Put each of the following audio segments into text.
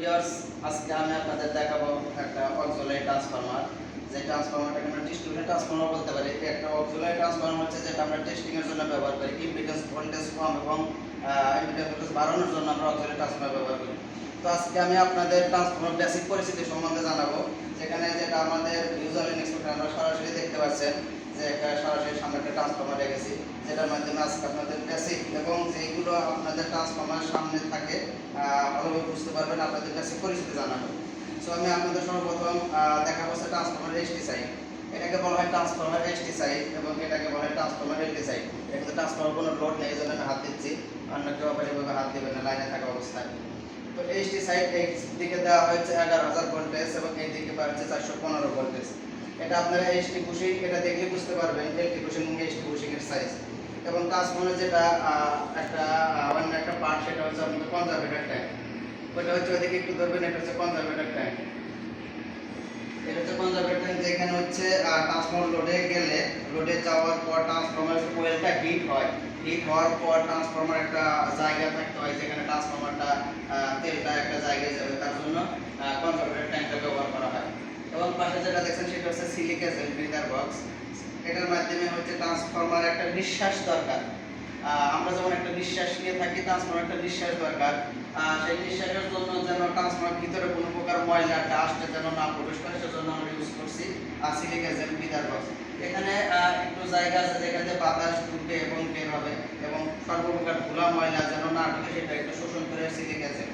Viewers, আজকে আমি আপনাদের দেখাবো একটা অক্সিলারি ট্রান্সফরমার। যে ট্রান্সফরমারটাকে আমরা ডিস্ট্রিবিউটেড ট্রান্সফরমার বলতে পারি। একটা অক্সিলারি ট্রান্সফরমার হচ্ছে যেটা আমরা টেস্টিং এর জন্য ব্যবহার করি। ইম্পিডেন্স ভোল্টেজ কম এবং ইম্পিডেন্স ভোল্টেজ বাড়ানোর জন্য আমরা অক্সিলারি ট্রান্সফরমার ব্যবহার করি। তো আজকে আমি আপনাদের ট্রান্সফরমার বেসিক পরিস্থিতি সম্বন্ধে জানাবো, যেখানে যেটা আমাদের ভিজুয়াল ইনস্ট্রুমেন্ট আমরা সরাসরি দেখতে পাচ্ছেন যে একটা সরাসরি সামনে একটা ট্রান্সফরমার রেখেছি, যেটার মাধ্যমে আজকে আপনাদের বেসিক এবং যেগুলো আপনাদের ট্রান্সফরমার সামনে থাকে ভালোভাবে বুঝতে পারবেন, আপনাদের বেসিক পরিস্থিতি জানাবো। সো আমি আপনাদের সর্বপ্রথম দেখাবো হচ্ছে ট্রান্সফরমার এসটি সাইড। এটাকে বলা হয় ট্রান্সফরমার এসটি সাইড এবং এটাকে বলা হয় ট্রান্সফরমার এলটি সাইড। এখানে ট্রান্সফরমার কোনো লোড নেই, এই জন্য আমি হাত দিচ্ছি, অন্য কেউ আবার এভাবে হাত দেবেন না লাইনে থাকা অবস্থায়। তো এসটি সাইড এই দিকে দেওয়া হয়েছে 11,000 ভোল্টেজ এবং এই দিকে পাচ্ছে 415 ভোল্টেজ। এটা আপনারা এসটি বুশিং এটা দেখলে বুঝতে পারবেন এলটি বুশিং এবং এসটি বুশিং এর সাইজ। এবং ট্রান্সফরমার যেটা একটা অন্য একটা পার্ট, সেটা হচ্ছে আপনাদের কনজারভেটর ট্যাঙ্ক। ওটা হচ্ছে ওইদিকে একটু ধরবেন, এটা হচ্ছে কনজারভেটর ট্যাঙ্ক। এটা হচ্ছে কনজারভেটর ট্যাঙ্ক, যেখানে হচ্ছে ট্রান্সফরমার লোডে যাওয়ার পর ট্রান্সফরমার কোয়েলটা হিট হয়। হিট হওয়ার পর ট্রান্সফরমার একটা জায়গা থাকতে হয়, যেখানে ট্রান্সফরমারটা তেলটা একটা জায়গায় যাবে, তার জন্য কনজারভেটর ট্যাঙ্কটা ব্যবহার করা হয়। এবং পাশে যেটা দেখছেন সেটা হচ্ছে সিলিক অ্যাসিড ব্রিদার বক্স। এটার মাধ্যমে হচ্ছে ট্রান্সফরমার একটা নিঃশ্বাস দরকার। আমরা যেমন একটা নিঃশ্বাস নিয়ে থাকি, ট্রান্সফরমার একটা নিঃশ্বাস দরকার। সেই নিঃশ্বাসের জন্য যেন ট্রান্সফরমার ভিতরে কোনো প্রকার ময়লা ডাস্ট যেন না প্রবেশ করে, সেজন্য আমরা ইউজ করছি সিলিক অ্যাসিড ব্রিদার বক্স। এখানে একটু জায়গা আছে যেখানে বাতাস ঢুকবে এবং বের হবে, এবং সর্বপ্রকার ধুলা ময়লা যেন না ঢুকে সেটা একটু শোষণ করে সিলিক অ্যাসিড।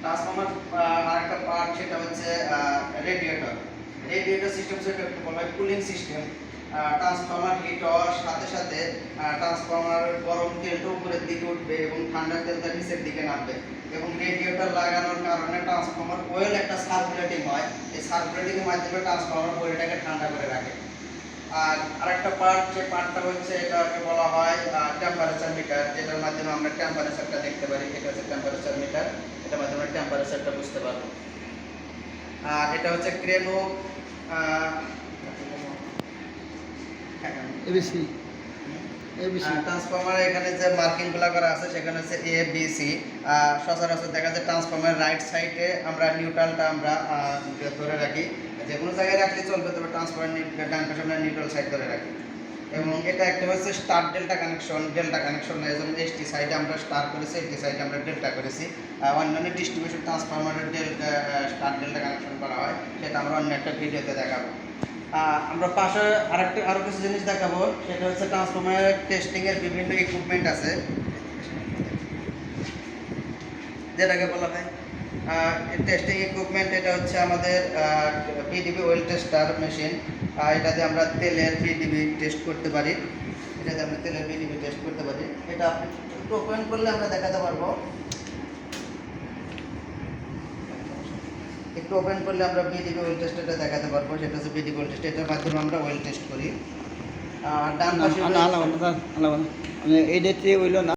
ট্রান্সফরমার আরেকটা পার্ট, সেটা হচ্ছে রেডিয়েটর। রেডিয়েটর সিস্টেম সেটা বলা হয় কুলিং সিস্টেম। ট্রান্সফরমার হিট হওয়ার সাথে সাথে ট্রান্সফরমার গরম তেলটা উপরের দিকে উঠবে এবং ঠান্ডা তেলটা নিচের দিকে নামবে। এবং রেডিয়েটর লাগানোর কারণে ট্রান্সফরমার কোয়েল একটা সার্কুলেটিং হয়। এই সার্কুলেটিং এর মাধ্যমে ট্রান্সফরমার কোয়েলটাকে ঠান্ডা করে রাখে। আর আরেকটা পার্ট, যে পার্টটা হচ্ছে এটাকে বলা হয় টেম্পারেচার মিটার, যেটার মাধ্যমে আমরা টেম্পারেচারটা দেখতে পারি। এটা হচ্ছে টেম্পারেচার মিটার, এটার মাধ্যমে আমরা টেম্পারেচারটা বুঝতে পারবো। আর এটা হচ্ছে ক্রেনো এবিসি ট্রান্সফরমার। এখানে যে মার্কিংগুলো করা আছে সেখানে হচ্ছে এ বি সি। সচরাচর দেখা যায় ট্রান্সফরমার রাইট সাইডে আমরা নিউট্রালটা আমরা ধরে রাখি, যে কোনো জায়গায় রাখলে চলবে, তবে ট্রান্সফরমার ডান পাশে আমরা নিউট্রাল সাইড ধরে রাখি। এবং এটা একটা হচ্ছে স্টার ডেল্টা কানেকশন না, এই জন্য এসটি সাইডে আমরা স্টার করেছি, এসটি সাইডে আমরা ডেল্টা করেছি। অন্যান্য ডিস্ট্রিবিউশন ট্রান্সফরমারের স্টার ডেল্টা কানেকশন করা হয়, সেটা আমরা অন্য একটা ভিডিওতে দেখাবো। আমরা পাশে আরও কিছু জিনিস দেখাবো, সেটা হচ্ছে ট্রান্সফরমারের টেস্টিংয়ের বিভিন্ন ইকুইপমেন্ট আছে, যেটাকে বলা হয় টেস্টিং ইকুইপমেন্ট। এটা হচ্ছে আমাদের পিডিবি ওয়েল টেস্টার মেশিন। এটাতে আমরা তেলের পিডিবি টেস্ট করতে পারি। এটা আপনি একটু ওপেন করলে আমরা দেখাতে পারবো। একটু ওপেন করলে আমরা পিডিবি ওয়েল টেস্টটা দেখাতে পারবো। সেটা হচ্ছে পিডিবি ওয়েল টেস্ট, এটার মাধ্যমে আমরা ওয়েল টেস্ট করি। ডান পাশে এই ডেটে হইল না।